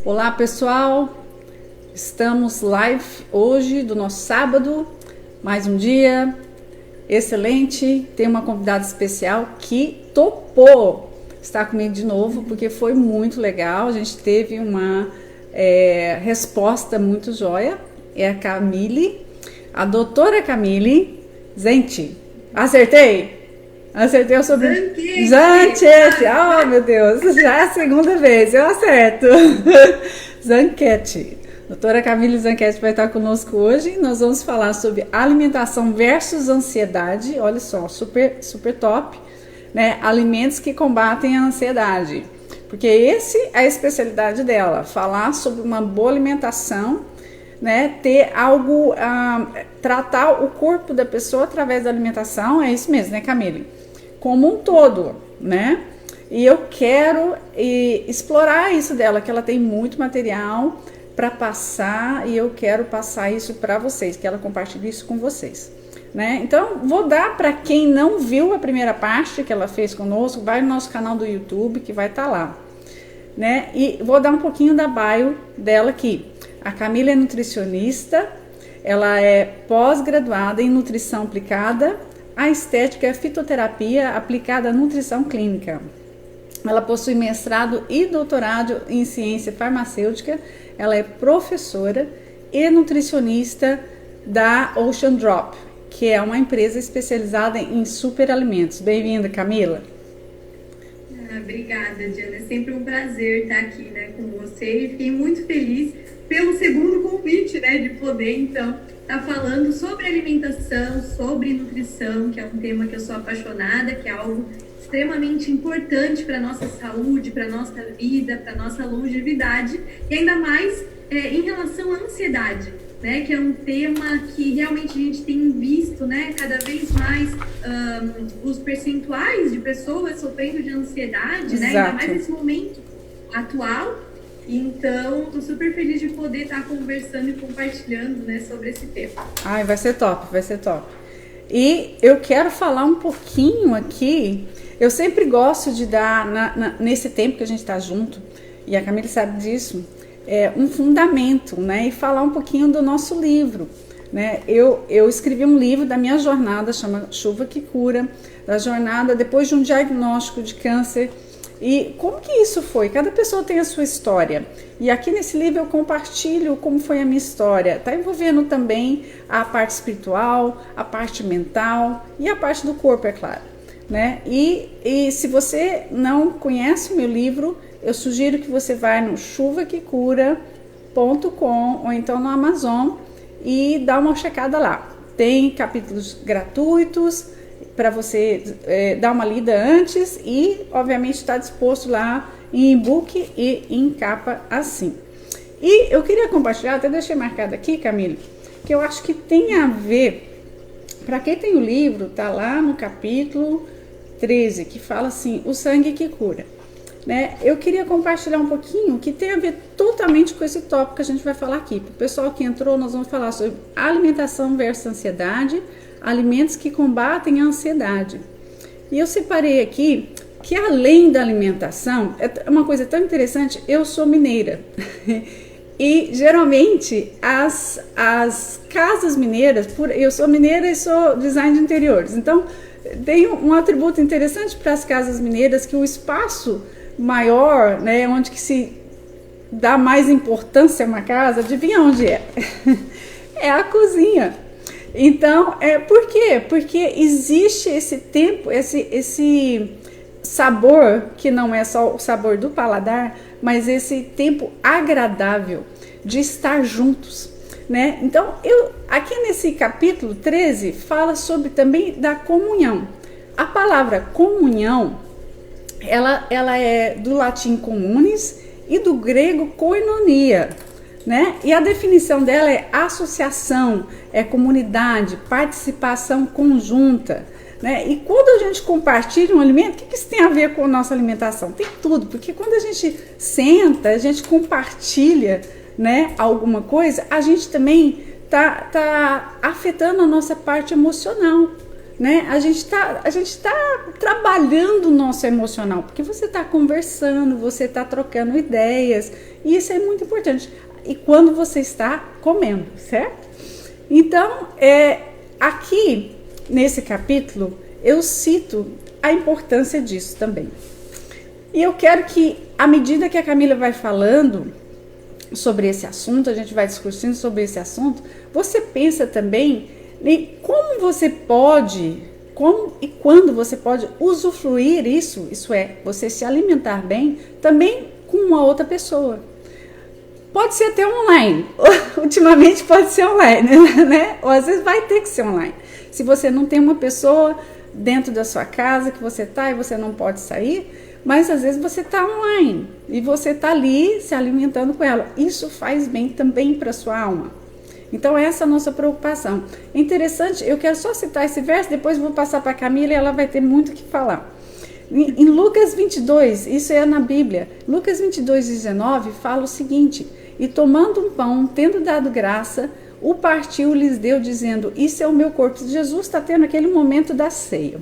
Olá pessoal, estamos live hoje do nosso sábado, mais um dia excelente. Tem uma convidada especial que topou estar comigo de novo, porque foi muito legal. A gente teve uma resposta muito joia. É a Camille, a doutora Camille Zenti. Acertei? Acertei o sobrenome. Zanchetti. Oh, meu Deus, já é a segunda vez, eu acerto. Zanchetti. Doutora Camille Zanchetti vai estar conosco hoje. Nós vamos falar sobre alimentação versus ansiedade. Olha só, super top, né? Alimentos que combatem a ansiedade. Porque esse é a especialidade dela, falar sobre uma boa alimentação, né? Ter algo, tratar o corpo da pessoa através da alimentação, é isso mesmo, né, Camille? Como um todo, né? E eu quero explorar isso dela, que ela tem muito material para passar e eu quero passar isso para vocês, que ela compartilhe isso com vocês, né? Então, vou dar para quem não viu a primeira parte que ela fez conosco, vai no nosso canal do YouTube que vai estar lá, né? E vou dar um pouquinho da bio dela aqui. A Camille é nutricionista, ela é pós-graduada em nutrição aplicada à estética e à fitoterapia aplicada à nutrição clínica. Ela possui mestrado e doutorado em ciência farmacêutica. Ela é professora e nutricionista da Ocean Drop, que é uma empresa especializada em superalimentos. Bem-vinda, Camila. Obrigada, Diana. É sempre um prazer estar aqui, né, com você. E fiquei muito feliz pelo segundo convite, né, de poder, então, estar falando sobre alimentação, sobre nutrição, que é um tema que eu sou apaixonada, que é algo extremamente importante para a nossa saúde, para a nossa vida, para a nossa longevidade, e ainda mais em relação à ansiedade, né, que é um tema que realmente a gente tem visto, né, cada vez mais os percentuais de pessoas sofrendo de ansiedade, né, ainda mais nesse momento atual. Então, estou super feliz de poder estar conversando e compartilhando, né, sobre esse tema. Ai, vai ser top, vai ser top. E eu quero falar um pouquinho aqui. Eu sempre gosto de dar, nesse tempo que a gente está junto, e a Camila sabe disso, um fundamento, né? E falar um pouquinho do nosso livro, né? Eu escrevi um livro da minha jornada, chama Chuva que Cura, da jornada depois de um diagnóstico de câncer. E como que isso foi? Cada pessoa tem a sua história. E aqui nesse livro eu compartilho como foi a minha história. Está envolvendo também a parte espiritual, a parte mental e a parte do corpo, é claro, né? E se você não conhece o meu livro, eu sugiro que você vá no chuvaquecura.com ou então no Amazon e dá uma checada lá. Tem capítulos gratuitos para você dar uma lida antes e, obviamente, está disposto lá em e-book e em capa assim. E eu queria compartilhar, até deixei marcado aqui, Camille, que eu acho que tem a ver, para quem tem o livro, tá lá no capítulo 13, que fala assim, o sangue que cura, né? Eu queria compartilhar um pouquinho que tem a ver totalmente com esse tópico que a gente vai falar aqui. Para o pessoal que entrou, nós vamos falar sobre alimentação versus ansiedade, alimentos que combatem a ansiedade. E eu separei aqui que além da alimentação, é uma coisa tão interessante, eu sou mineira. E geralmente as casas mineiras, eu sou mineira e sou design de interiores, então tem um atributo interessante para as casas mineiras, que o espaço maior, né, onde que se dá mais importância a uma casa, adivinha onde é? É a cozinha. Então, por quê? Porque existe esse tempo, esse sabor, que não é só o sabor do paladar, mas esse tempo agradável de estar juntos, né? Então, aqui nesse capítulo 13, fala sobre também da comunhão. A palavra comunhão, ela é do latim communis e do grego koinonia, né? E a definição dela é associação, é comunidade, participação conjunta, né? E quando a gente compartilha um alimento, o que isso tem a ver com a nossa alimentação? Tem tudo, porque quando a gente senta, a gente compartilha, né, alguma coisa, a gente também tá afetando a nossa parte emocional, né? A gente tá trabalhando o nosso emocional, porque você está conversando, você está trocando ideias, e isso é muito importante. E quando você está comendo, certo? Então, aqui nesse capítulo, eu cito a importância disso também. E eu quero que, à medida que a Camila vai falando sobre esse assunto, a gente vai discutindo sobre esse assunto, você pensa também em como você pode, como e quando você pode usufruir isso é, você se alimentar bem, também com uma outra pessoa. Pode ser até online, ultimamente pode ser online, né? Ou às vezes vai ter que ser online. Se você não tem uma pessoa dentro da sua casa que você tá e você não pode sair, mas às vezes você tá online e você tá ali se alimentando com ela. Isso faz bem também para sua alma. Então essa é a nossa preocupação. É interessante, eu quero só citar esse verso, depois vou passar para a Camila e ela vai ter muito o que falar. Em Lucas 22, isso é na Bíblia, Lucas 22:19 fala o seguinte: e tomando um pão, tendo dado graça, o partiu, lhes deu, dizendo, isso é o meu corpo. Jesus está tendo aquele momento da ceia,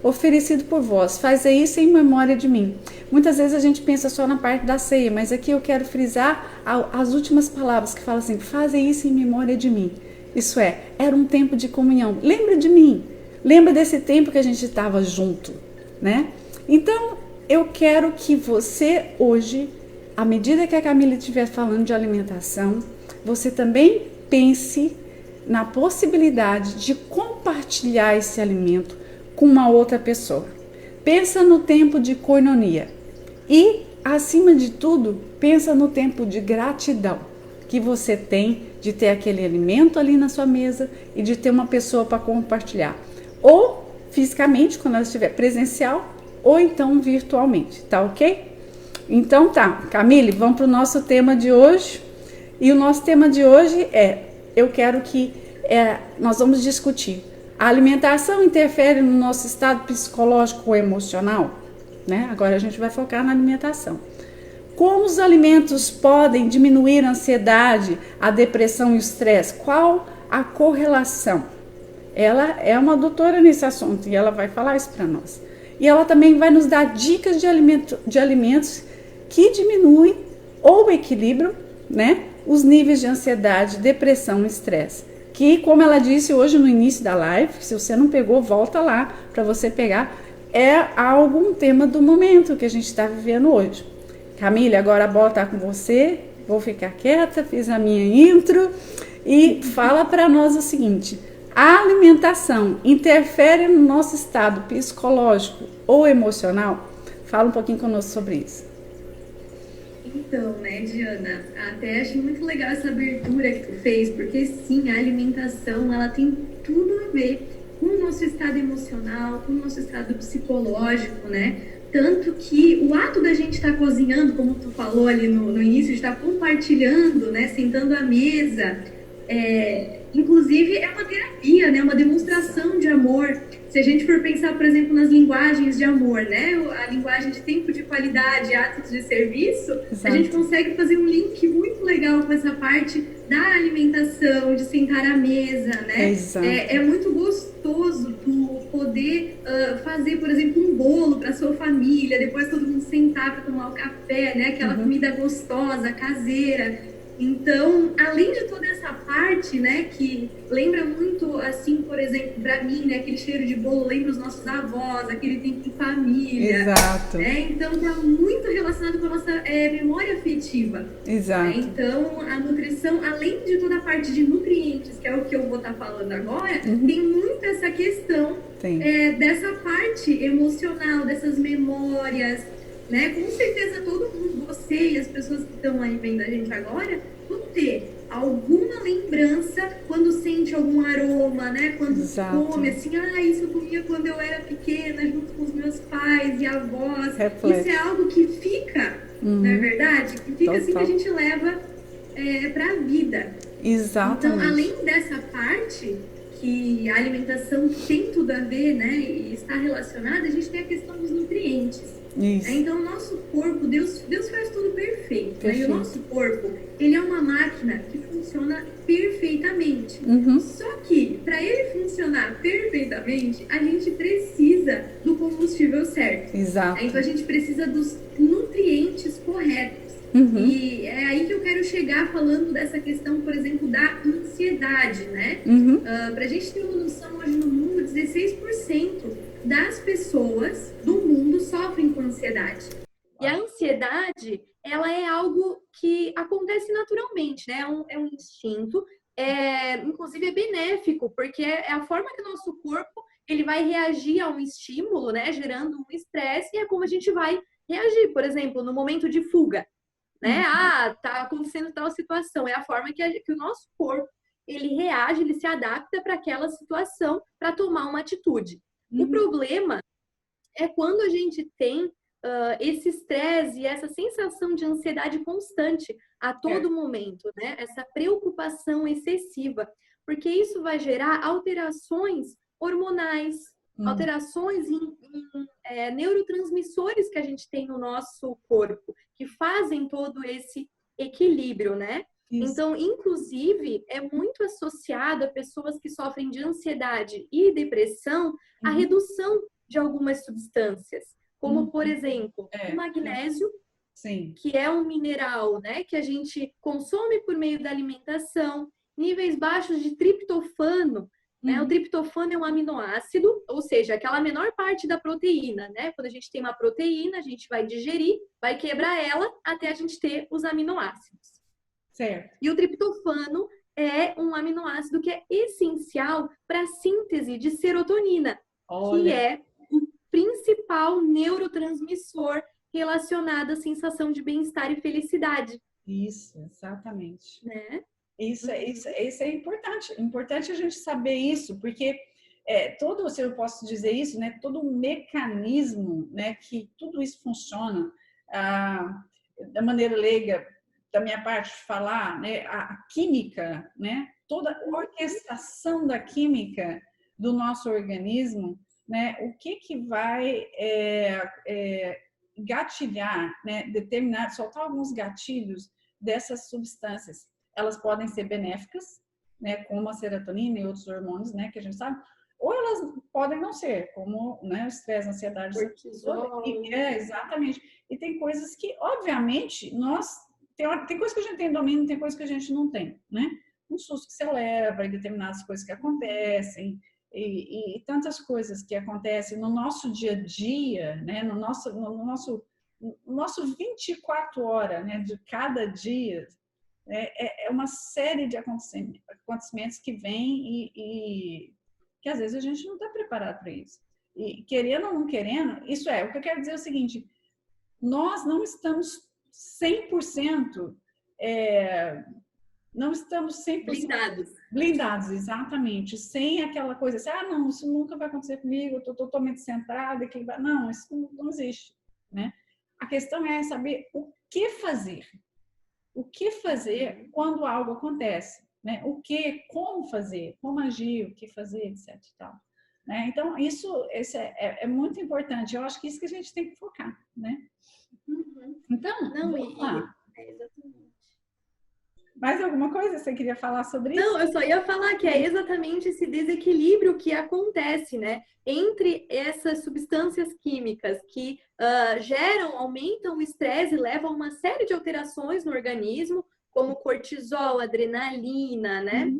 oferecido por vós, fazei isso em memória de mim. Muitas vezes a gente pensa só na parte da ceia, mas aqui eu quero frisar as últimas palavras que falam assim, fazei isso em memória de mim. Isso era um tempo de comunhão. Lembra de mim, lembra desse tempo que a gente estava junto, né? Então, eu quero que você hoje, à medida que a Camila estiver falando de alimentação, você também pense na possibilidade de compartilhar esse alimento com uma outra pessoa. Pensa no tempo de koinonia e, acima de tudo, pensa no tempo de gratidão que você tem de ter aquele alimento ali na sua mesa e de ter uma pessoa para compartilhar, ou fisicamente, quando ela estiver presencial, ou então virtualmente, tá ok? Então tá, Camille, vamos para o nosso tema de hoje. E o nosso tema de hoje nós vamos discutir: a alimentação interfere no nosso estado psicológico ou emocional? Né? Agora a gente vai focar na alimentação. Como os alimentos podem diminuir a ansiedade, a depressão e o estresse? Qual a correlação? Ela é uma doutora nesse assunto e ela vai falar isso para nós. E ela também vai nos dar dicas de alimentos que diminuem ou equilibram, né, os níveis de ansiedade, depressão e estresse. Que, como ela disse hoje no início da live, se você não pegou, volta lá para você pegar. É um tema do momento que a gente está vivendo hoje. Camila, agora a bola está com você. Vou ficar quieta, fiz a minha intro. E fala para nós o seguinte: a alimentação interfere no nosso estado psicológico ou emocional? Fala um pouquinho conosco sobre isso. Então, né, Diana, até achei muito legal essa abertura que tu fez, porque sim, a alimentação, ela tem tudo a ver com o nosso estado emocional, com o nosso estado psicológico, né? Tanto que o ato da gente estar cozinhando, como tu falou ali no início, de estar compartilhando, né, sentando à mesa, inclusive é uma terapia, né, uma demonstração de amor. Se a gente for pensar, por exemplo, nas linguagens de amor, né, a linguagem de tempo de qualidade, atos de serviço, exato, a gente consegue fazer um link muito legal com essa parte da alimentação, de sentar à mesa, né? É muito gostoso tu poder fazer, por exemplo, um bolo para sua família, depois todo mundo sentar para tomar o café, né? Aquela comida gostosa, caseira. Então, além de toda essa parte, né, que lembra muito, assim, por exemplo, para mim, né, aquele cheiro de bolo lembra os nossos avós, aquele tempo de família. Exato. Né? Então, está muito relacionado com a nossa memória afetiva. Exato. Né? Então, a nutrição, além de toda a parte de nutrientes, que é o que eu vou estar falando agora, tem muito essa questão dessa parte emocional, dessas memórias, né? Com certeza todo mundo, você e as pessoas que estão aí vendo a gente agora, vão ter alguma lembrança quando sente algum aroma, né? Quando come, assim, isso eu comia quando eu era pequena, junto com os meus pais e avós. Isso é algo que fica, não é verdade? Que fica assim, que a gente leva para a vida. Exatamente. Então, além dessa parte, que a alimentação tem tudo a ver, né, e está relacionada, a gente tem a questão dos nutrientes. Isso. Então, o nosso corpo, Deus faz tudo perfeito, Perfeito. né? E o nosso corpo, ele é uma máquina que funciona perfeitamente. Só que, para ele funcionar perfeitamente, a gente precisa do combustível certo. Exato. Então, a gente precisa dos nutrientes corretos. E é aí que eu quero chegar falando dessa questão, por exemplo, da ansiedade, né? Para a gente ter uma noção, hoje no mundo, 16% das pessoas do mundo sofrem com ansiedade. E a ansiedade, ela é algo que acontece naturalmente, né? É um instinto, inclusive é benéfico, porque é a forma que o nosso corpo ele vai reagir a um estímulo, né? Gerando um estresse, e é como a gente vai reagir, por exemplo, no momento de fuga, né? Tá acontecendo tal situação. É a forma que o nosso corpo ele reage, ele se adapta para aquela situação para tomar uma atitude. O problema é quando a gente tem esse estresse e essa sensação de ansiedade constante a todo momento, né? Essa preocupação excessiva, porque isso vai gerar alterações hormonais, alterações em neurotransmissores que a gente tem no nosso corpo, que fazem todo esse equilíbrio, né? Isso. Então, inclusive, é muito associado a pessoas que sofrem de ansiedade e depressão a redução de algumas substâncias, como, por exemplo, o magnésio, Sim. que é um mineral, né, que a gente consome por meio da alimentação, níveis baixos de triptofano, né? O triptofano é um aminoácido, ou seja, aquela menor parte da proteína, né? Quando a gente tem uma proteína, a gente vai digerir, vai quebrar ela até a gente ter os aminoácidos. Certo. E o triptofano é um aminoácido que é essencial para a síntese de serotonina, que é o principal neurotransmissor relacionado à sensação de bem-estar e felicidade. Isso, exatamente. Né? Isso é importante. É importante a gente saber isso, porque todo, se eu posso dizer isso, né, todo um mecanismo, né, que tudo isso funciona, da maneira leiga, da minha parte falar, né, a química, né, toda a orquestração da química do nosso organismo, né, o que vai gatilhar, né, determinar, soltar alguns gatilhos dessas substâncias. Elas podem ser benéficas, né, como a serotonina e outros hormônios, né, que a gente sabe, ou elas podem não ser, como, né, o estresse, a ansiedade, cortisol. Exatamente. E tem coisas que, obviamente, tem coisas que a gente tem domínio, tem coisas que a gente não tem, né? Um susto que você leva, e determinadas coisas que acontecem, e tantas coisas que acontecem no nosso dia a dia, né, no nosso 24 horas, né, de cada dia, é uma série de acontecimentos que vêm e que às vezes a gente não está preparado para isso. E querendo ou não querendo, isso o que eu quero dizer é o seguinte, nós não estamos 100%, não estamos 100% blindados, exatamente, sem aquela coisa assim, não, isso nunca vai acontecer comigo, eu estou totalmente centrada, não, isso não existe, né? A questão é saber o que fazer. O que fazer quando algo acontece, né? Como fazer, como agir, o que fazer, etc. E tal, né? Então, isso é muito importante. Eu acho que isso que a gente tem que focar, né? Então, vamos lá. Exatamente. Mais alguma coisa que você queria falar sobre isso? Não, eu só ia falar que é exatamente esse desequilíbrio que acontece, né? Entre essas substâncias químicas que aumentam o estresse e levam a uma série de alterações no organismo, como cortisol, adrenalina, né?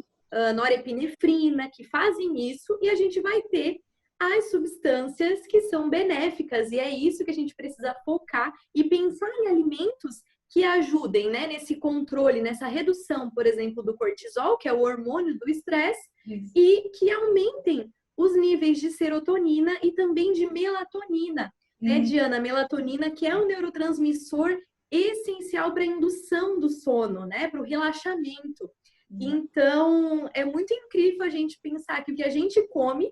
Norepinefrina, que fazem isso, e a gente vai ter as substâncias que são benéficas, e é isso que a gente precisa focar e pensar em alimentos que ajudem, né, nesse controle, nessa redução, por exemplo, do cortisol, que é o hormônio do estresse, e que aumentem os níveis de serotonina e também de melatonina, né, Diana? Melatonina, que é um neurotransmissor essencial para a indução do sono, né, para o relaxamento. Então, é muito incrível a gente pensar que o que a gente come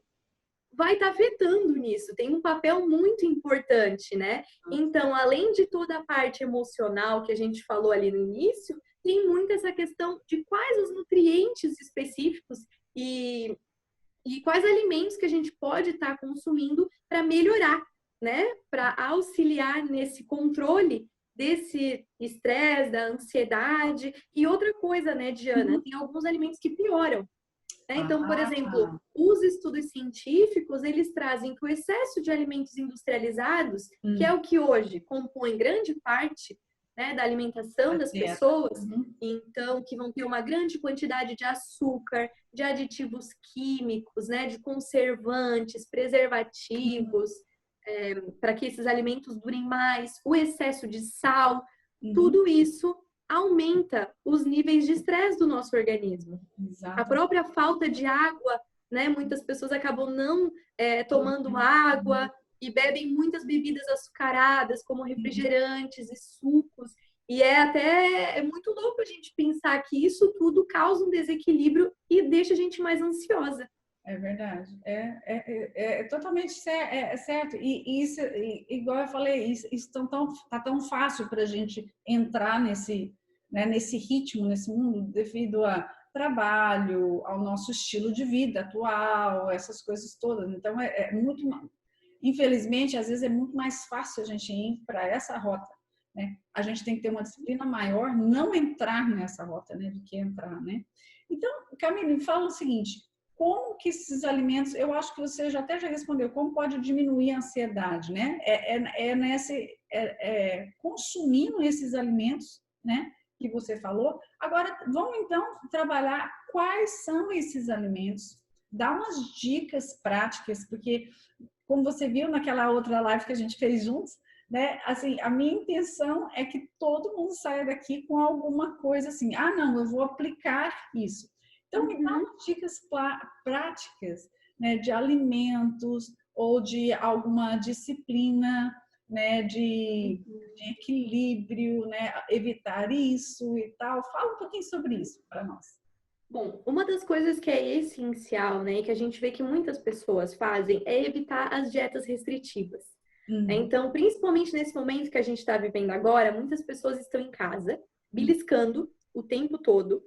vai estar afetando nisso, tem um papel muito importante, né? Então, além de toda a parte emocional que a gente falou ali no início, tem muito essa questão de quais os nutrientes específicos e e quais alimentos que a gente pode estar consumindo para melhorar, né? Para auxiliar nesse controle desse estresse, da ansiedade. E outra coisa, né, Diana, tem alguns alimentos que pioram. Né? Então, por exemplo, os estudos científicos, eles trazem que o excesso de alimentos industrializados, que é o que hoje compõe grande parte, né, da alimentação das pessoas, então, que vão ter uma grande quantidade de açúcar, de aditivos químicos, né, de conservantes, preservativos, para que esses alimentos durem mais, o excesso de sal, tudo isso aumenta os níveis de estresse do nosso organismo. A própria falta de água, né? Muitas pessoas acabam não tomando água e bebem muitas bebidas açucaradas, como refrigerantes e sucos. E é muito louco a gente pensar que isso tudo causa um desequilíbrio e deixa a gente mais ansiosa. É verdade, é totalmente certo. E isso, igual eu falei, isso tá tão fácil para a gente entrar nesse, né, nesse ritmo, nesse mundo, devido a trabalho, ao nosso estilo de vida atual, essas coisas todas. Então, muito, infelizmente, às vezes é muito mais fácil a gente ir para essa rota, né? A gente tem que ter uma disciplina maior, não entrar nessa rota, né, do que entrar, né? Então, Camille, me fala o seguinte: como que esses alimentos, eu acho que você já respondeu, como pode diminuir a ansiedade, né? Consumindo esses alimentos, né, que você falou. Agora, vamos então trabalhar quais são esses alimentos, dar umas dicas práticas, porque, como você viu naquela outra live que a gente fez juntos, né, assim, a minha intenção é que todo mundo saia daqui com alguma coisa assim, não, eu vou aplicar isso. Então, me dá umas dicas práticas, né, de alimentos ou de alguma disciplina, né, de equilíbrio, né, evitar isso e tal. Fala um pouquinho sobre isso para nós. Bom, uma das coisas que é essencial, né, e que a gente vê que muitas pessoas fazem é evitar as dietas restritivas. Então, principalmente nesse momento que a gente está vivendo agora, muitas pessoas estão em casa, beliscando o tempo todo,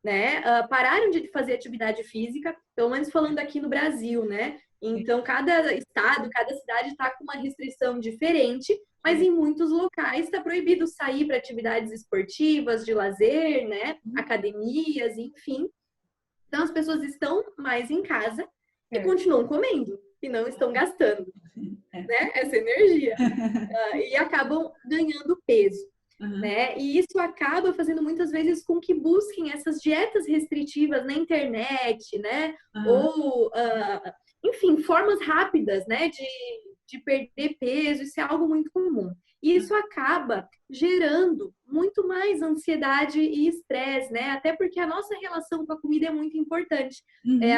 né? Pararam de fazer atividade física, pelo menos falando aqui no Brasil, né? Então, cada estado, cada cidade está com uma restrição diferente, mas em muitos locais está proibido sair para atividades esportivas, de lazer, né? Academias, enfim. Então, as pessoas estão mais em casa e continuam comendo e não estão gastando, né? Essa energia. E acabam ganhando peso. Né? E isso acaba fazendo muitas vezes com que busquem essas dietas restritivas na internet, né? Ou, enfim, formas rápidas, né? De perder peso, isso é algo muito comum. E isso acaba gerando muito mais ansiedade e estresse, né? Até porque a nossa relação com a comida é muito importante.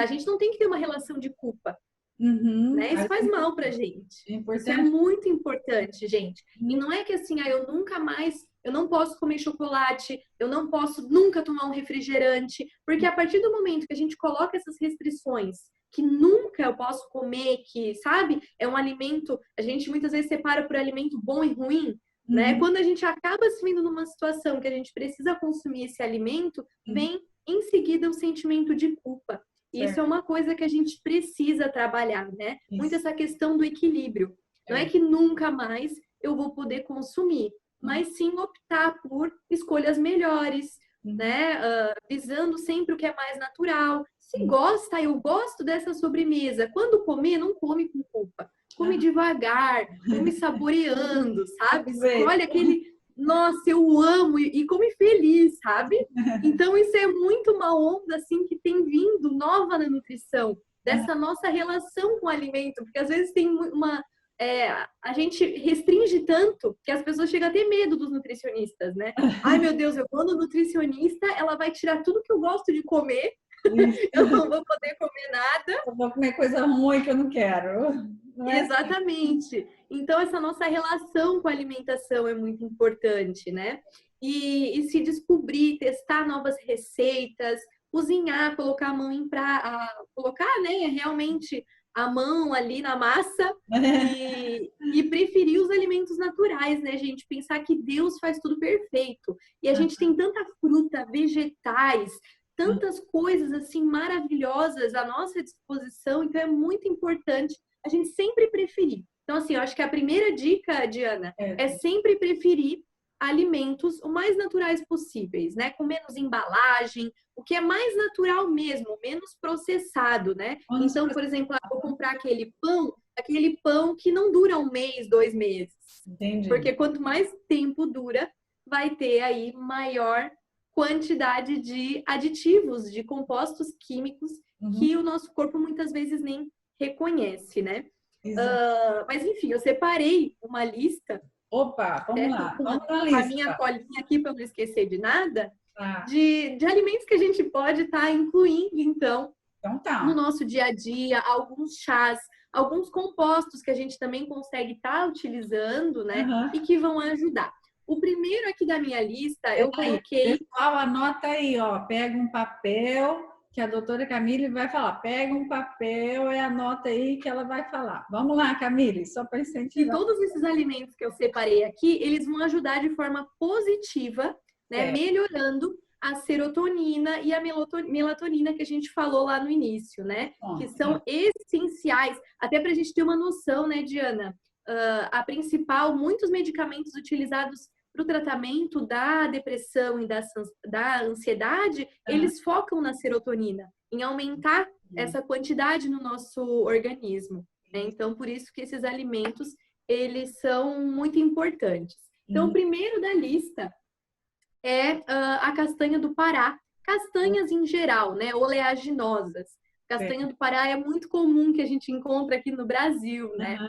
A gente não tem que ter uma relação de culpa. Né? Isso faz mal pra gente. Isso é muito importante, gente. E não é que assim, eu não posso comer chocolate, eu não posso nunca tomar um refrigerante, porque a partir do momento que a gente coloca essas restrições, que nunca eu posso comer, que, sabe, é um alimento, a gente muitas vezes separa por alimento bom e ruim, né? Quando a gente acaba se vendo numa situação que a gente precisa consumir esse alimento, vem em seguida o sentimento de culpa. E isso é uma coisa que a gente precisa trabalhar, né? Muito essa questão do equilíbrio. Não é que nunca mais eu vou poder consumir, mas sim optar por escolhas melhores, né? Visando sempre o que é mais natural. Se gosta, eu gosto dessa sobremesa. Quando comer, não come com culpa. Come devagar, come saboreando, sabe? Escolhe aquele... Nossa, eu amo e come feliz, sabe? Então, isso é muito uma onda, assim, que tem vindo nova na nutrição, dessa nossa relação com o alimento, porque às vezes tem a gente restringe tanto que as pessoas chegam a ter medo dos nutricionistas, né? Ai, meu Deus, eu vou no nutricionista, ela vai tirar tudo que eu gosto de comer, eu não vou poder comer nada. Eu vou comer coisa ruim que eu não quero. Não é? Exatamente. Então, essa nossa relação com a alimentação é muito importante, né? E se descobrir, testar novas receitas, cozinhar, colocar a mão colocar, né, realmente a mão ali na massa e preferir os alimentos naturais, né, gente? Pensar que Deus faz tudo perfeito. E a gente tem tanta fruta, vegetais, tantas coisas assim maravilhosas à nossa disposição, então é muito importante a gente sempre preferir. Então, assim, eu acho que a primeira dica, Diana, é sempre preferir alimentos o mais naturais possíveis, né? Com menos embalagem, o que é mais natural mesmo, menos processado, né? Então, por exemplo, eu vou comprar aquele pão que não dura um mês, 2 meses. Entendi. Porque quanto mais tempo dura, vai ter aí maior quantidade de aditivos, de compostos químicos que o nosso corpo muitas vezes nem reconhece, né? Mas enfim, eu separei uma lista. Opa, vamos lá. Vamos na com lista. a minha colinha aqui para não esquecer de nada, Tá. de alimentos que a gente pode estar incluindo, então, tá. no nosso dia a dia, alguns chás, alguns compostos que a gente também consegue estar utilizando, né? E que vão ajudar. O primeiro aqui da minha lista, eu coloquei... Pessoal, anota aí, ó. Pega um papel, que a doutora Camille vai falar. Pega um papel e anota aí que ela vai falar. Vamos lá, Camille, só para incentivar. E todos esses alimentos que eu separei aqui, eles vão ajudar de forma positiva, né? Melhorando a serotonina e a melatonina que a gente falou lá no início, né? Que são essenciais, até para a gente ter uma noção, né, Diana? A principal, muitos medicamentos utilizados para o tratamento da depressão e da ansiedade, eles focam na serotonina, em aumentar essa quantidade no nosso organismo, né? Então, por isso que esses alimentos, eles são muito importantes. Então, o primeiro da lista é a castanha do Pará. Castanhas em geral, né? Oleaginosas. Castanha do Pará é muito comum que a gente encontra aqui no Brasil, né?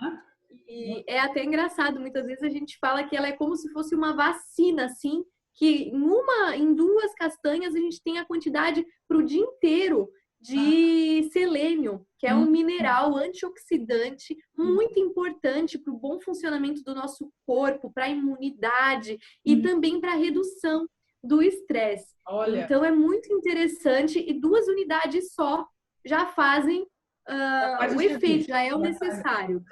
E é até engraçado, muitas vezes a gente fala que ela é como se fosse uma vacina, assim, que em 2 castanhas a gente tem a quantidade para o dia inteiro de selênio, que é um mineral antioxidante muito importante para o bom funcionamento do nosso corpo, para a imunidade e também para a redução do estresse. Então é muito interessante e 2 unidades só já fazem o efeito, já é o necessário.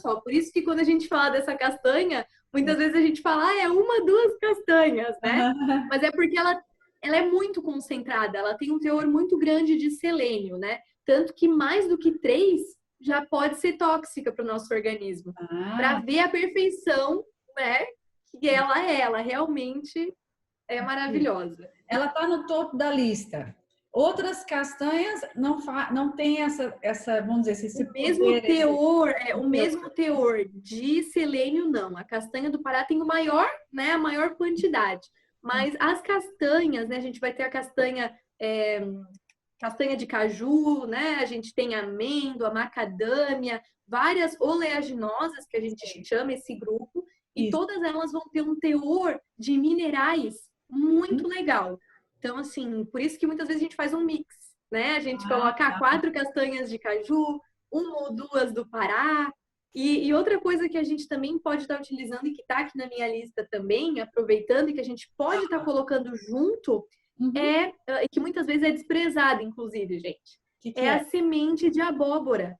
Só. Por isso que quando a gente fala dessa castanha, muitas vezes a gente fala, é 1, 2 castanhas, né? Mas é porque ela é muito concentrada, ela tem um teor muito grande de selênio, né? Tanto que mais do que 3 já pode ser tóxica para o nosso organismo. Para ver a perfeição, né? Que ela realmente é maravilhosa. Ela está no topo da lista. Outras castanhas não tem essa, vamos dizer, esse mesmo teor, o mesmo teor de selênio, não. A castanha do Pará tem a maior quantidade. Mas as castanhas, né? A gente vai ter a castanha de caju, né? A gente tem amêndoa, macadâmia, várias oleaginosas que a gente chama esse grupo. E todas elas vão ter um teor de minerais muito legal. Então, assim, por isso que muitas vezes a gente faz um mix, né? A gente coloca 4 castanhas de caju, 1 ou 2 do Pará. E outra coisa que a gente também pode estar utilizando e que está aqui na minha lista também, aproveitando e que a gente pode estar colocando junto, e que muitas vezes é desprezada, inclusive, gente. Que é a semente de abóbora.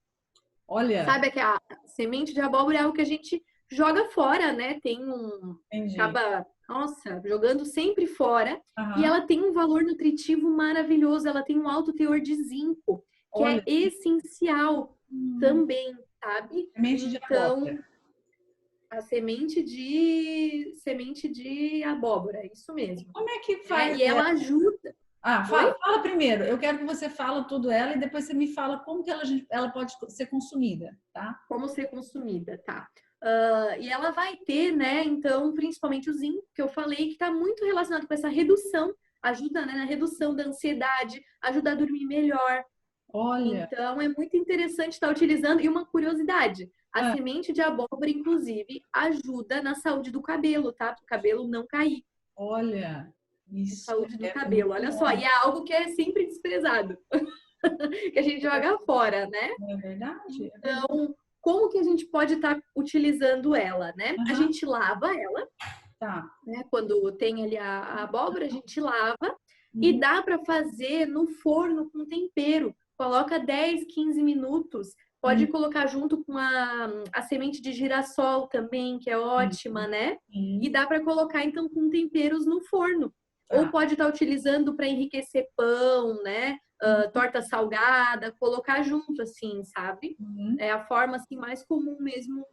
Olha! Sabe que a semente de abóbora é algo que a gente joga fora, né? Acaba... Nossa, jogando sempre fora. E ela tem um valor nutritivo maravilhoso. Ela tem um alto teor de zinco, que é essencial também, sabe? Semente de abóbora. A semente de abóbora, isso mesmo. Como é que faz? E ela ajuda. Fala primeiro. Eu quero que você fale tudo ela e depois você me fala como que ela pode ser consumida, tá? Como ser consumida, tá? E ela vai ter, né, então, principalmente o zinco, que eu falei, que está muito relacionado com essa redução, ajuda, né, na redução da ansiedade, ajuda a dormir melhor. Olha! Então, é muito interessante estar utilizando. E uma curiosidade, a semente de abóbora, inclusive, ajuda na saúde do cabelo, tá? Para o cabelo não cair. Olha! Isso saúde do cabelo, olha só. E é algo que é sempre desprezado, que a gente joga fora, né? É verdade. Então... Como que a gente pode estar utilizando ela, né? A gente lava ela, né? Quando tem ali a abóbora, a gente lava e dá para fazer no forno com tempero. Coloca 10, 15 minutos. Pode colocar junto com a semente de girassol também, que é ótima, né? E dá para colocar, então, com temperos no forno. Ou Tá. pode estar utilizando para enriquecer pão, né? Torta salgada, colocar junto, assim, sabe? Uhum. É a forma assim mais comum mesmo,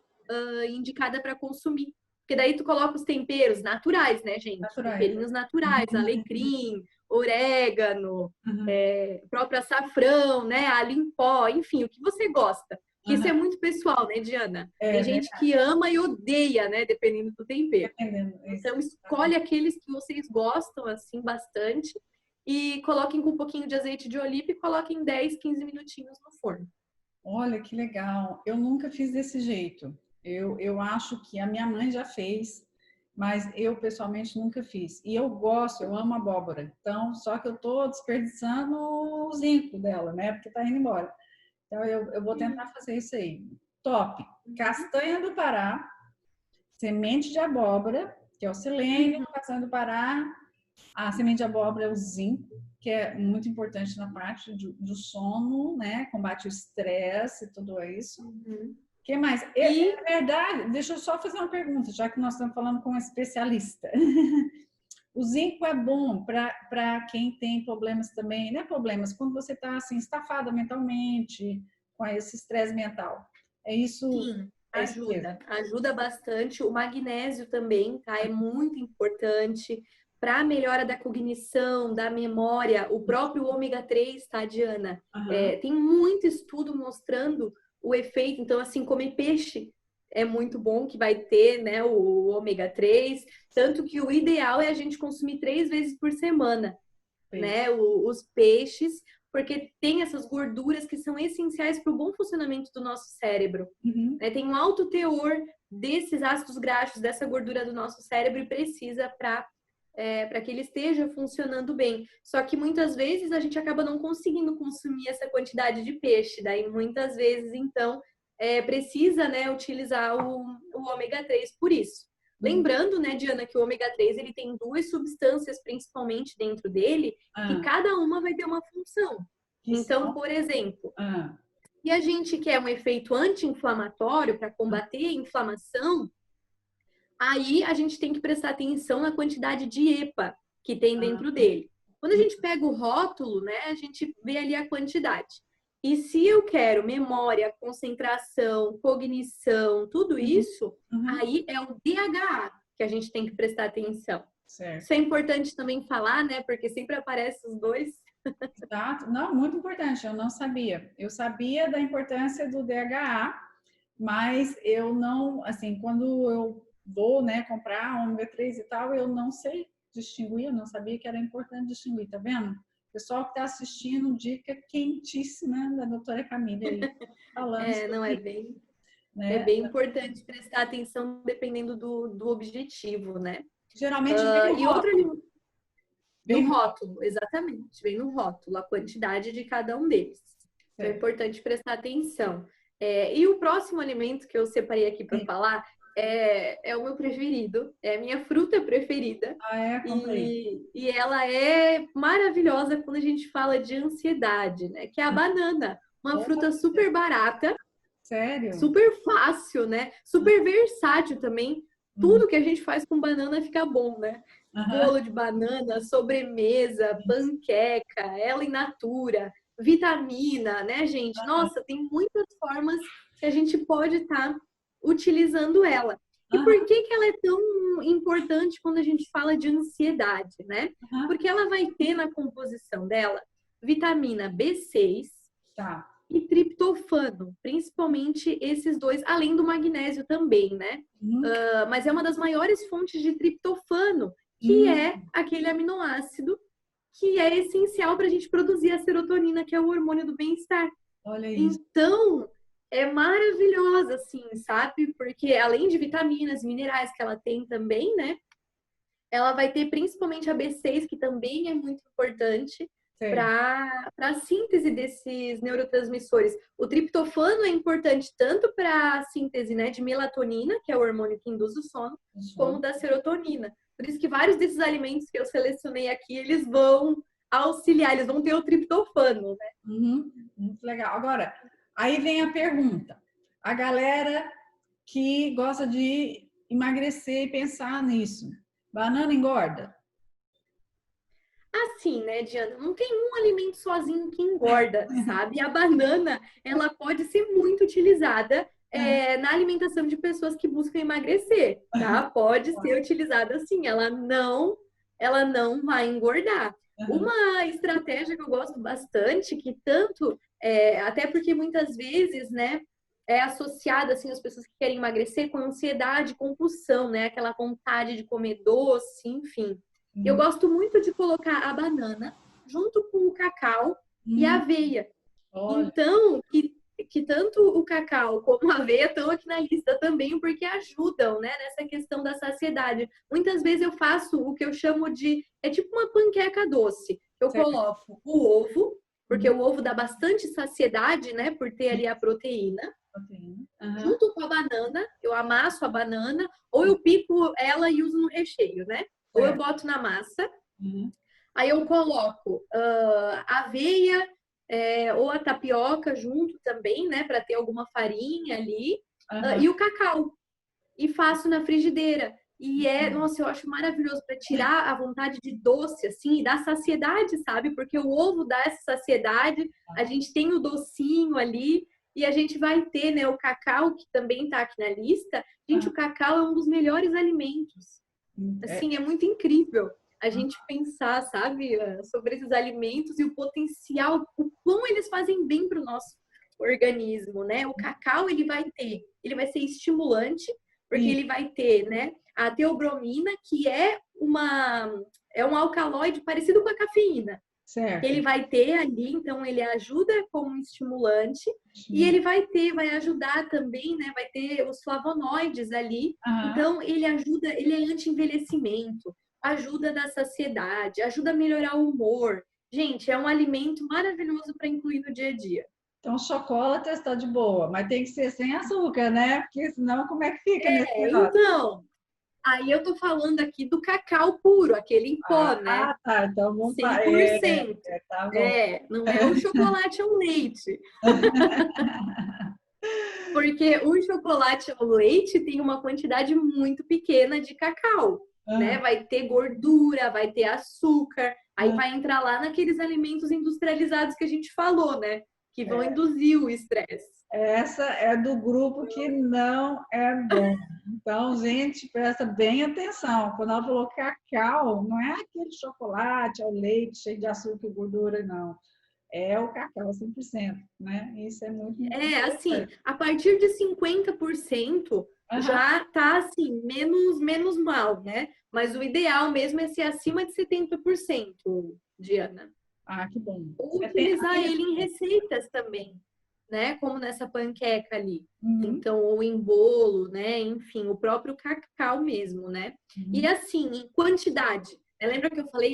indicada para consumir. Porque daí tu coloca os temperos naturais, né, gente? Naturais. Temperinhos naturais, alecrim, orégano, Uhum. próprio açafrão, né? Alho em pó, enfim, o que você gosta. Que isso Uhum. é muito pessoal, né, Diana? É Tem gente verdade. que ama e odeia, né, dependendo do tempero. Dependendo. Isso. Então, escolhe aqueles que vocês gostam, assim, bastante, e coloquem com um pouquinho de azeite de oliva e coloquem 10, 15 minutinhos no forno. Olha que legal. Eu nunca fiz desse jeito. Eu acho que a minha mãe já fez, mas eu pessoalmente nunca fiz. E eu gosto, eu amo abóbora. Então, só que eu tô desperdiçando o zinco dela, né? Porque tá indo embora. Então, eu vou tentar fazer isso aí. Top. Castanha do Pará, semente de abóbora, que é o selênio, Uhum, castanha do Pará. A semente de abóbora é o zinco, que é muito importante na parte do sono, né? Combate o estresse e tudo isso. uhum. O que mais? E É verdade, deixa eu só fazer uma pergunta, já que nós estamos falando com um especialista. O zinco é bom para quem tem problemas também, não é problemas, quando você está assim, estafada mentalmente, com esse estresse mental. É isso, sim, é isso mesmo. ajuda bastante. O magnésio também, tá? É muito importante para a melhora da cognição, da memória. O próprio ômega 3, tá, Diana? Aham. Tem muito estudo mostrando o efeito. Então, assim, comer peixe é muito bom, que vai ter, né, o ômega 3. Tanto que o ideal é a gente consumir 3 vezes por semana, Peixe. né, os peixes, porque tem essas gorduras que são essenciais para o bom funcionamento do nosso cérebro. Uhum. Né? Tem um alto teor desses ácidos graxos, dessa gordura do nosso cérebro e precisa para que ele esteja funcionando bem. Só que muitas vezes a gente acaba não conseguindo consumir essa quantidade de peixe, daí muitas vezes, então, precisa, né, utilizar o ômega 3 por isso. Uhum. Lembrando, né, Diana, que o ômega 3 ele tem duas substâncias principalmente dentro dele, que Ah, cada uma vai ter uma função. que Então, são? por exemplo, Ah, se a gente quer um efeito anti-inflamatório para combater a inflamação, aí a gente tem que prestar atenção na quantidade de EPA que tem dentro dele. Quando a gente pega o rótulo, né, a gente vê ali a quantidade. E se eu quero memória, concentração, cognição, tudo uhum, isso, uhum, aí é o DHA que a gente tem que prestar atenção. Isso certo. é importante também falar, né, porque sempre aparecem os dois. Exato. Não, muito importante, eu não sabia. Eu sabia da importância do DHA, mas eu não, assim, quando eu vou, né, comprar ômega 3 e tal, eu não sei distinguir, eu não sabia que era importante distinguir, tá vendo? O pessoal que está assistindo, dica quentíssima da doutora Camille aí, falando Não é sobre, bem, é né? bem importante prestar atenção dependendo do objetivo, né? Geralmente vem no E outro rótulo, no vem no rótulo, exatamente, vem no rótulo a quantidade de cada um deles. Então é rótulo. importante prestar atenção. E o próximo alimento que eu separei aqui para falar é o meu preferido, é a minha fruta preferida. Ah, é? Conta aí. E ela é maravilhosa quando a gente fala de ansiedade, né? Que é a banana. Uma fruta Olha, super barata, sério? super fácil, né? Super versátil também. Uhum. Tudo que a gente faz com banana fica bom, né? Aham. Bolo de banana, sobremesa, panqueca, ela in natura, vitamina, né, gente? Nossa, tem muitas formas que a gente pode estar utilizando ela. E Aham. por que que ela é tão importante quando a gente fala de ansiedade, né? Aham. Porque ela vai ter na composição dela vitamina B6 Tá. e triptofano, principalmente esses dois, além do magnésio também, né? Uhum. Mas é uma das maiores fontes de triptofano, que Hum, é aquele aminoácido que é essencial para a gente produzir a serotonina, que é o hormônio do bem-estar. olha isso. Então, é maravilhosa, assim, sabe? Porque além de vitaminas, minerais que ela tem também, né? Ela vai ter principalmente a B6, que também é muito importante Sei. para a síntese desses neurotransmissores. O triptofano é importante tanto para a síntese, né, de melatonina, que é o hormônio que induz o sono, como da serotonina. Por isso que vários desses alimentos que eu selecionei aqui, eles vão auxiliar, eles vão ter o triptofano, né? Uhum. Muito legal. Agora, aí vem a pergunta. A galera que gosta de emagrecer e pensar nisso. Banana engorda? assim, né, Diana? Não tem um alimento sozinho que engorda, sabe? E a banana, ela pode ser muito utilizada na alimentação de pessoas que buscam emagrecer, tá? Pode ser utilizada assim, ela não vai engordar. Uma estratégia que eu gosto bastante, que tanto, até porque muitas vezes, né, é associada, assim, as pessoas que querem emagrecer com ansiedade, compulsão, né? Aquela vontade de comer doce, enfim. Eu gosto muito de colocar a banana junto com o cacau e a aveia. Olha. Então, que tanto o cacau como a aveia estão aqui na lista também, porque ajudam, né, nessa questão da saciedade. Muitas vezes eu faço o que eu chamo de... É tipo uma panqueca doce. Eu coloco o ovo, porque o ovo dá bastante saciedade, né, por ter ali a proteína. Junto com a banana, eu amasso a banana, ou eu pico ela e uso no recheio, né? Ou eu boto na massa. Aí eu coloco aveia ou a tapioca junto também, né? Para ter alguma farinha ali. E o cacau. E faço na frigideira. E nossa, eu acho maravilhoso para tirar a vontade de doce, assim, e dar saciedade, sabe? Porque o ovo dá essa saciedade, a gente tem o docinho ali. E a gente vai ter, né, o cacau, que também está aqui na lista. Gente, o cacau é um dos melhores alimentos. Assim, é muito incrível a gente pensar, sabe, sobre esses alimentos e o potencial, o quão eles fazem bem para o nosso organismo, né? O cacau, ele vai ser estimulante, porque ele vai ter, né, a teobromina, que é um alcaloide parecido com a cafeína. Certo. Ele vai ter ali, então ele ajuda como um estimulante e ele vai ajudar também, né? Vai ter os flavonoides ali. Então ele ajuda, ele é anti-envelhecimento, ajuda na saciedade, ajuda a melhorar o humor. Gente, é um alimento maravilhoso para incluir no dia a dia. Então, chocolate está de boa, mas tem que ser sem açúcar, né? Porque senão como é que fica nesse negócio? Então, aí eu tô falando aqui do cacau puro, aquele em pó, né? Tá. Então vamos 100%. Tá bom. Não é o chocolate ao leite. Porque o chocolate ao leite tem uma quantidade muito pequena de cacau, né? Vai ter gordura, vai ter açúcar, aí vai entrar lá naqueles alimentos industrializados que a gente falou, né? Que vão induzir o estresse. Essa é do grupo que não é bom. Então, gente, presta bem atenção. Quando ela falou cacau, não é aquele chocolate ao leite cheio de açúcar e gordura, não. É o cacau 100%, né? Isso é muito assim, a partir de 50% já tá assim, menos mal, né? Mas o ideal mesmo é ser acima de 70%, Diana. Que bom. Ou utilizar ele em receitas também, né? Como nessa panqueca ali. Então, ou em bolo, né? Enfim, o próprio cacau mesmo, né? E assim, em quantidade. Lembra que eu falei,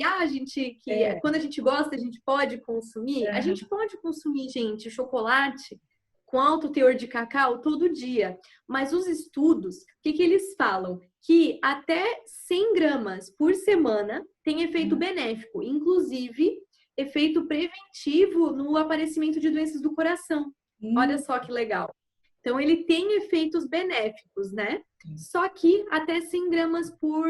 quando a gente gosta, a gente pode consumir? A gente pode consumir, gente, chocolate com alto teor de cacau todo dia. Mas os estudos, o que eles falam? Que até 100 gramas por semana tem efeito benéfico. Inclusive, efeito preventivo no aparecimento de doenças do coração. Olha só que legal. Então, ele tem efeitos benéficos, né? Só que até 100 gramas por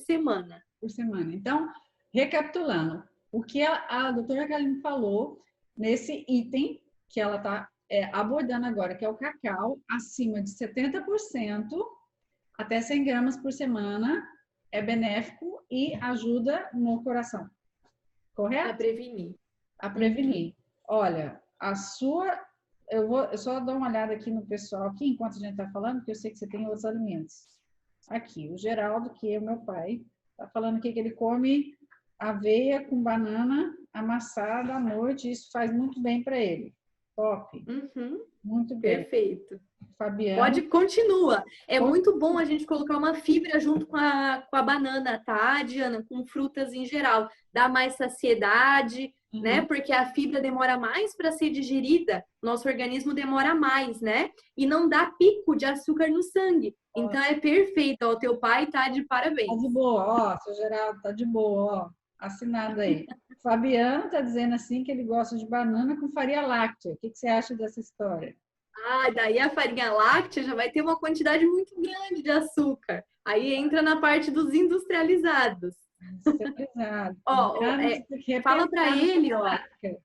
semana. Por semana. Então, recapitulando, o que a doutora Kaline falou nesse item que ela está abordando agora, que é o cacau, acima de 70%, até 100 gramas por semana, é benéfico e ajuda no coração. Correto? A prevenir. Olha, eu vou só dar uma olhada aqui no pessoal, aqui, enquanto a gente está falando, porque eu sei que você tem outros alimentos. Aqui, o Geraldo, que é o meu pai, está falando aqui que ele come aveia com banana amassada à noite, e isso faz muito bem para ele. Top. Muito bem. Perfeito. Fabiana. Continua. É muito bom a gente colocar uma fibra junto com a banana, tá, Diana? Com frutas em geral. Dá mais saciedade, né? Porque a fibra demora mais para ser digerida, nosso organismo demora mais, né? E não dá pico de açúcar no sangue. Então é perfeito. O teu pai tá de parabéns. Tá de boa, seu Geraldo, tá de boa, assinado aí. Fabiano tá dizendo assim que ele gosta de banana com farinha láctea. O que você acha dessa história? Daí a farinha láctea já vai ter uma quantidade muito grande de açúcar. Aí entra na parte dos industrializados. Industrializado. Ó, Já tem que fala para repensar ele, nessa ó, prática.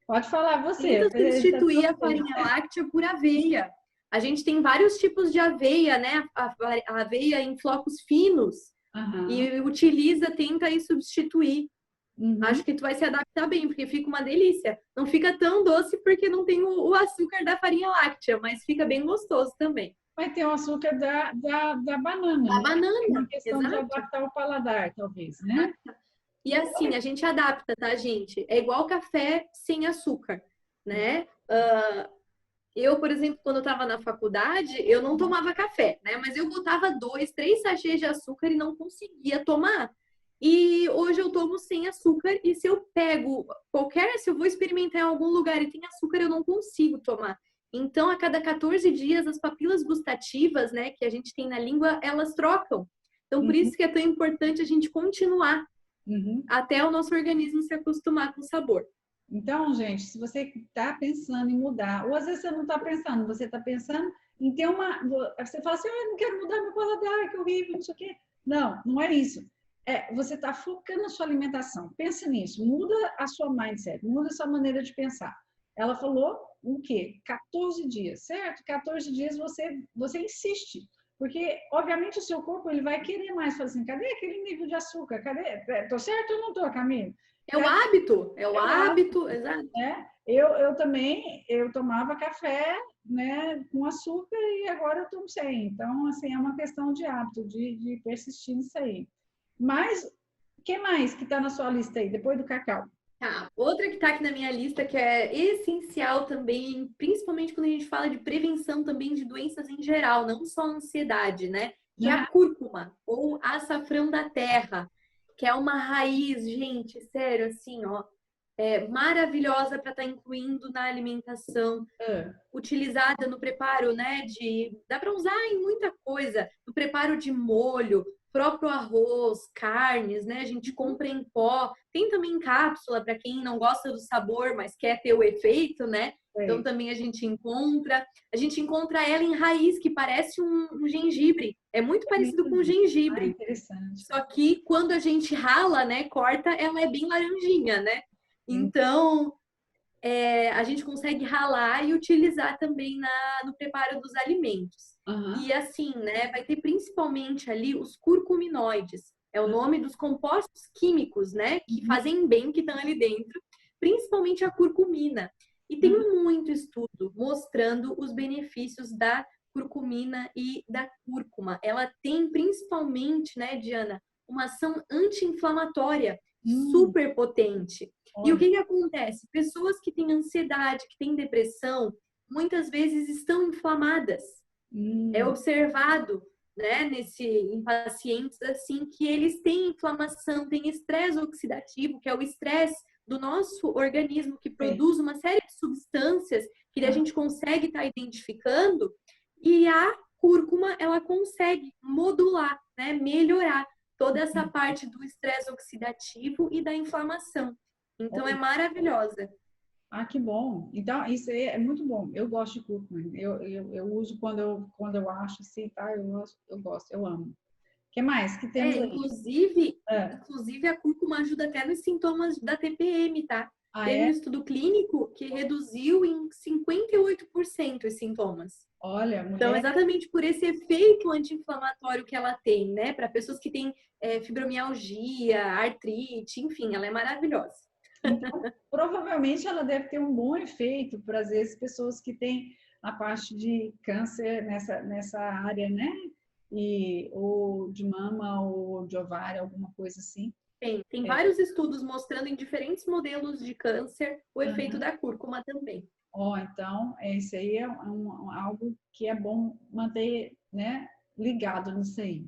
Pode falar você. tenta substituir a farinha láctea por aveia. A gente tem vários tipos de aveia, né? A aveia em flocos finos. Aham. E utiliza, tenta aí substituir. Uhum. Acho que tu vai se adaptar bem, porque fica uma delícia. Não fica tão doce porque não tem o açúcar da farinha láctea, mas fica bem gostoso também. Vai ter o açúcar da banana, A né? É uma banana, questão de exato. adaptar o paladar, talvez, né? E assim, a gente adapta, tá, gente? É igual café sem açúcar, né? Eu, por exemplo, quando eu estava na faculdade, eu não tomava café, né? Mas eu botava 2, 3 sachês de açúcar e não conseguia tomar. E hoje eu tomo sem açúcar e se eu pego se eu vou experimentar em algum lugar e tem açúcar, eu não consigo tomar. Então, a cada 14 dias, as papilas gustativas, né, que a gente tem na língua, elas trocam. Então, por isso que é tão importante a gente continuar Uhum. até o nosso organismo se acostumar com o sabor. Então, gente, se você está pensando em mudar, ou às vezes você não está pensando, você está pensando em ter uma. Você fala assim, eu não quero mudar meu paladar, que horrível, não sei o quê. Não, não é isso. Você está focando na sua alimentação. Pensa nisso, muda a sua mindset, muda a sua maneira de pensar. Ela falou o quê? 14 dias, certo? 14 dias você insiste. Porque, obviamente, o seu corpo ele vai querer mais. Fala assim, cadê aquele nível de açúcar? Cadê? Tô certo ou não tô, Camila? É o hábito, exato. Eu também, eu tomava café, né, com açúcar e agora eu tomo sem. Então, assim, é uma questão de hábito, de persistir nisso aí. Mas, o que mais que está na sua lista aí, depois do cacau? Tá, outra que está aqui na minha lista, que é essencial também, principalmente quando a gente fala de prevenção também de doenças em geral, não só ansiedade, né? Que é a cúrcuma, ou açafrão da terra, que é uma raiz, gente, sério, assim, ó, maravilhosa para estar incluindo na alimentação, utilizada no preparo, né? Dá para usar em muita coisa, no preparo de molho, próprio arroz, carnes, né? A gente compra em pó, tem também em cápsula para quem não gosta do sabor, mas quer ter o efeito, né? Então também a gente encontra ela em raiz, que parece um gengibre. É muito parecido com gengibre. Interessante. Só que quando a gente rala, né, corta, ela é bem laranjinha, né? Então, a gente consegue ralar e utilizar também no preparo dos alimentos. E assim, né, vai ter principalmente ali os curcuminoides. É o nome dos compostos químicos, né, que fazem bem, que estão ali dentro, principalmente a curcumina. E tem muito estudo mostrando os benefícios da curcumina e da cúrcuma. Ela tem principalmente, né, Diana, uma ação anti-inflamatória super potente. E o que acontece? Pessoas que têm ansiedade, que têm depressão, muitas vezes estão inflamadas. É observado, né, em pacientes assim, que eles têm inflamação, têm estresse oxidativo, que é o estresse do nosso organismo, que produz uma série de substâncias que a gente consegue estar identificando, e a cúrcuma, ela consegue modular, né, melhorar toda essa parte do estresse oxidativo e da inflamação. Então, é maravilhosa. Ah, que bom. Então, isso aí é muito bom. Eu gosto de cúrcuma. Eu uso quando eu acho assim, tá? Eu gosto, eu amo. O que mais que temos aí? Inclusive, a cúrcuma ajuda até nos sintomas da TPM, tá? Teve um estudo clínico que reduziu em 58% os sintomas. Olha, mulher... Então, exatamente por esse efeito anti-inflamatório que ela tem, né? Para pessoas que têm fibromialgia, artrite, enfim, ela é maravilhosa. Então, provavelmente ela deve ter um bom efeito para, às vezes, pessoas que têm a parte de câncer nessa área, né? Ou de mama ou de ovário, alguma coisa assim. Tem vários estudos mostrando em diferentes modelos de câncer o efeito da cúrcuma também. Então, isso aí é algo que é bom manter, né, ligado nisso aí.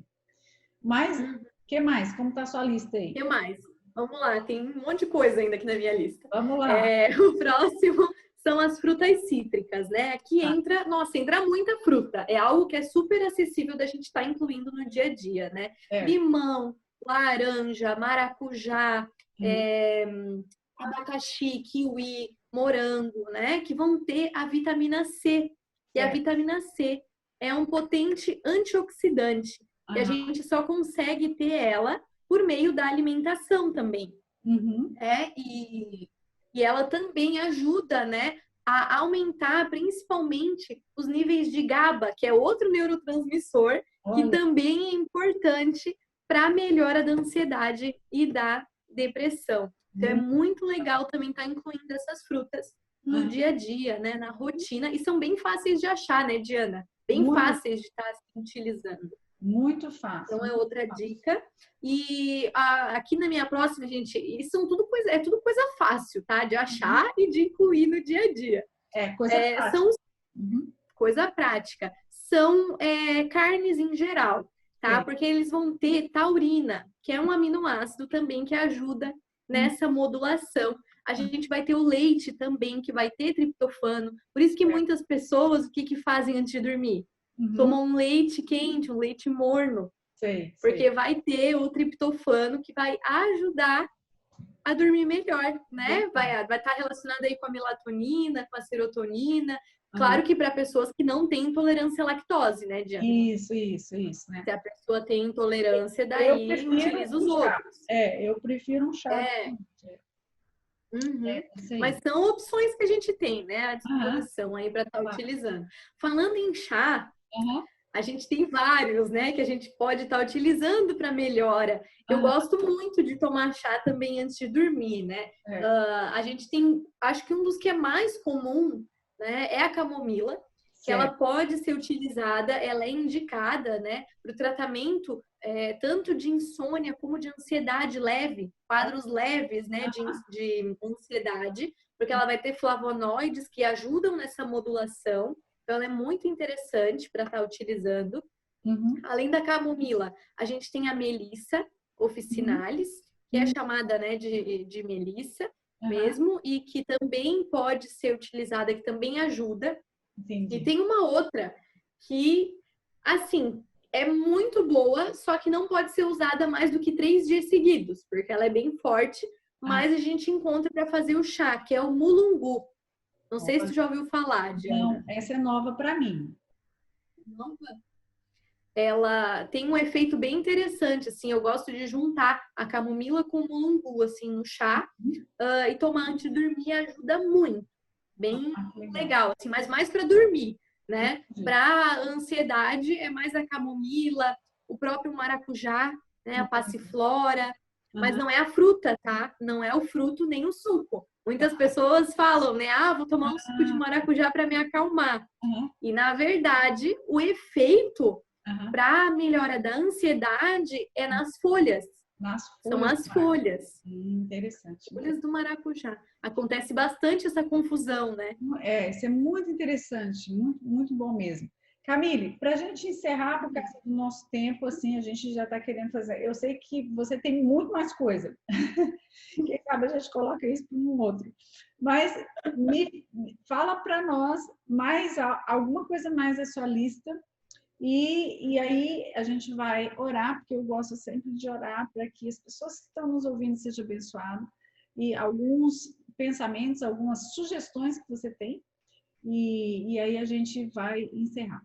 Mas, o que mais? Como está a sua lista aí? O que mais? Vamos lá, tem um monte de coisa ainda aqui na minha lista. Vamos lá. O próximo são as frutas cítricas, né? Aqui entra muita fruta. É algo que é super acessível da gente estar incluindo no dia a dia, né? Limão, laranja, maracujá, abacaxi, kiwi, morango, né? Que vão ter a vitamina C. E a vitamina C é um potente antioxidante. E a gente só consegue ter ela por meio da alimentação também. Uhum. E ela também ajuda, né, a aumentar principalmente os níveis de GABA, que é outro neurotransmissor, que também é importante para a melhora da ansiedade e da depressão. Então, é muito legal também estar incluindo essas frutas no dia a dia, né, na rotina. E são bem fáceis de achar, né, Diana? Bem fáceis de estar utilizando. Muito fácil. Então, é outra dica. E aqui na minha próxima, gente, isso são tudo coisa fácil, tá? De achar e de incluir no dia a dia. Coisa prática. Coisa prática. São carnes em geral, tá? Porque eles vão ter taurina, que é um aminoácido também que ajuda nessa modulação. A gente vai ter o leite também, que vai ter triptofano. Por isso que muitas pessoas, o que fazem antes de dormir? Tomam um leite quente, um leite morno. Porque vai ter o triptofano que vai ajudar a dormir melhor, né? Vai estar relacionado aí com a melatonina, com a serotonina. Claro que para pessoas que não têm intolerância à lactose, né, Diana? Isso, né? Se a pessoa tem intolerância, daí utiliza os outros. Eu prefiro um chá. Mas são opções que a gente tem, né, à disposição aí para estar utilizando. Falando em chá, a gente tem vários, né, que a gente pode estar utilizando para melhora. Eu gosto muito de tomar chá também antes de dormir, né? A gente tem, acho que um dos que é mais comum, né, é a camomila, que ela pode ser utilizada, ela é indicada, né, para o tratamento tanto de insônia como de ansiedade leve, quadros leves, né, de ansiedade, porque ela vai ter flavonoides que ajudam nessa modulação. Então, ela é muito interessante para estar utilizando. Além da camomila, a gente tem a melissa officinalis, que é chamada, né, de melissa mesmo, e que também pode ser utilizada, que também ajuda. Entendi. E tem uma outra que, assim, é muito boa, só que não pode ser usada mais do que 3 dias seguidos, porque ela é bem forte, mas a gente encontra para fazer o chá, que é o mulungu. Não sei se tu já ouviu falar, Diana. Não, essa é nova para mim. Nova? Ela tem um efeito bem interessante, assim, eu gosto de juntar a camomila com o mulungu, assim, no chá, e tomar antes de dormir ajuda muito. Bem legal, assim, mas mais para dormir, né? Para ansiedade é mais a camomila, o próprio maracujá, né? A passiflora, mas não é a fruta, tá? Não é o fruto nem o suco. Muitas pessoas falam, né? Vou tomar um suco de maracujá para me acalmar. E, na verdade, o efeito para a melhora da ansiedade é nas folhas. São as folhas. Interessante. Folhas do maracujá. Acontece bastante essa confusão, né? Isso é muito interessante, muito, muito bom mesmo. Camille, para a gente encerrar, por causa do nosso tempo, assim, a gente já está querendo fazer. Eu sei que você tem muito mais coisa. Quem sabe a gente coloca isso para um outro. Mas fala para nós mais alguma coisa mais da sua lista. E aí a gente vai orar, porque eu gosto sempre de orar para que as pessoas que estão nos ouvindo sejam abençoadas. E alguns pensamentos, algumas sugestões que você tem. E aí a gente vai encerrar.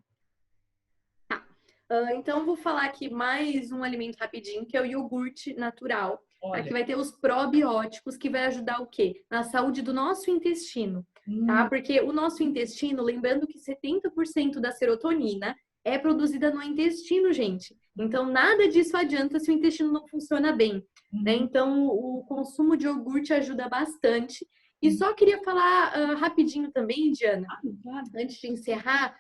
Então, vou falar aqui mais um alimento rapidinho, que é o iogurte natural. Aqui vai ter os probióticos, que vai ajudar o quê? Na saúde do nosso intestino, tá? Porque o nosso intestino, lembrando que 70% da serotonina é produzida no intestino, gente. Então, nada disso adianta se o intestino não funciona bem, né? Então, o consumo de iogurte ajuda bastante. E só queria falar rapidinho também, Diana, antes de encerrar,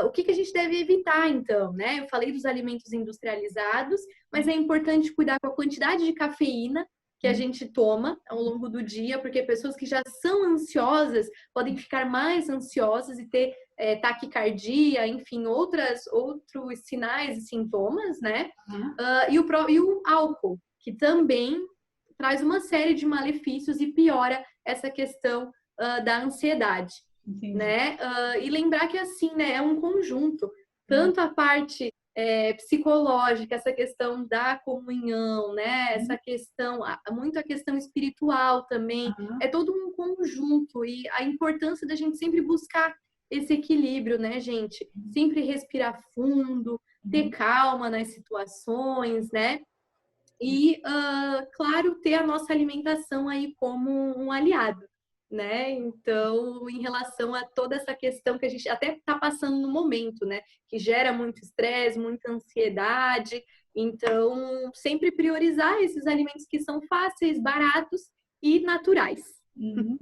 o que a gente deve evitar, então, né? Eu falei dos alimentos industrializados, mas é importante cuidar com a quantidade de cafeína que a gente toma ao longo do dia, porque pessoas que já são ansiosas podem ficar mais ansiosas e ter taquicardia, enfim, outros sinais e sintomas, né? E o álcool, que também traz uma série de malefícios e piora essa questão da ansiedade. Né? E lembrar que assim, né, é um conjunto, tanto a parte psicológica, essa questão da comunhão, né, essa questão, muito a questão espiritual também, é todo um conjunto, e a importância da gente sempre buscar esse equilíbrio, né, gente? Sempre respirar fundo, ter calma nas situações, né? E, claro, ter a nossa alimentação aí como um aliado, né? Então, em relação a toda essa questão que a gente até está passando no momento, né? Que gera muito estresse, muita ansiedade. Então, sempre priorizar esses alimentos que são fáceis, baratos e naturais. Uhum.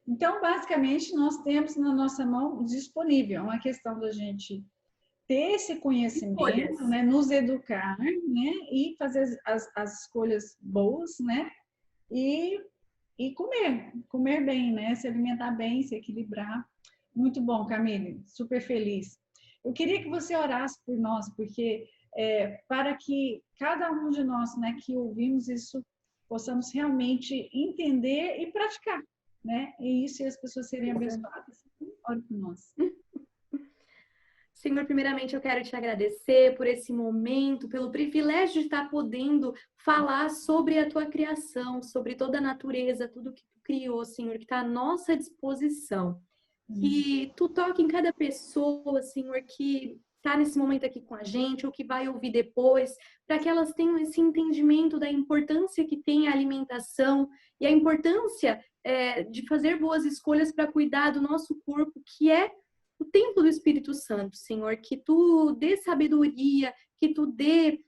Então, basicamente, nós temos na nossa mão disponível. É uma questão da gente ter esse conhecimento, né, nos educar, né, e fazer as escolhas boas, né, e comer bem, né, se alimentar bem, se equilibrar. Muito bom, Camille, super feliz. Eu queria que você orasse por nós, porque para que cada um de nós, né, que ouvimos isso, possamos realmente entender e praticar, né, e isso e as pessoas serem abençoadas. Ore por nós. Senhor, primeiramente eu quero te agradecer por esse momento, pelo privilégio de estar podendo falar sobre a tua criação, sobre toda a natureza, tudo que tu criou, Senhor, que está à nossa disposição. Que tu toque em cada pessoa, Senhor, que está nesse momento aqui com a gente, ou que vai ouvir depois, para que elas tenham esse entendimento da importância que tem a alimentação e a importância de fazer boas escolhas para cuidar do nosso corpo, que é o templo do Espírito Santo, Senhor, que tu dê sabedoria, que tu dê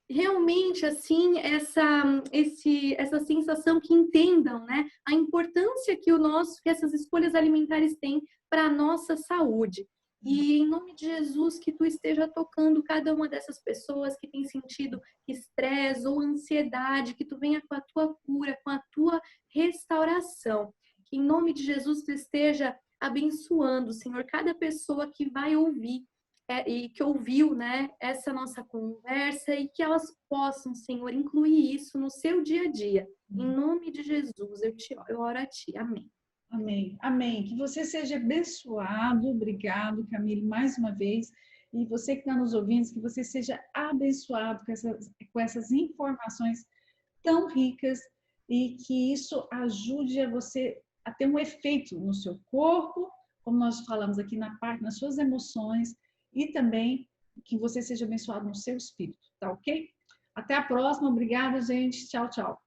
realmente assim essa sensação que entendam, né, a importância que que essas escolhas alimentares têm para a nossa saúde. E em nome de Jesus, que tu esteja tocando cada uma dessas pessoas que tem sentido estresse ou ansiedade, que tu venha com a tua cura, com a tua restauração. Que em nome de Jesus tu esteja abençoando, Senhor, cada pessoa que vai ouvir e que ouviu, né, essa nossa conversa e que elas possam, Senhor, incluir isso no seu dia a dia. Em nome de Jesus, eu oro a Ti. Amém. Amém, amém. Que você seja abençoado. Obrigado, Camille, mais uma vez. E você que está nos ouvindo, que você seja abençoado com essas informações tão ricas e que isso ajude a você a ter um efeito no seu corpo, como nós falamos aqui nas suas emoções, e também que você seja abençoado no seu espírito, tá ok? Até a próxima. Obrigada, gente. Tchau, tchau.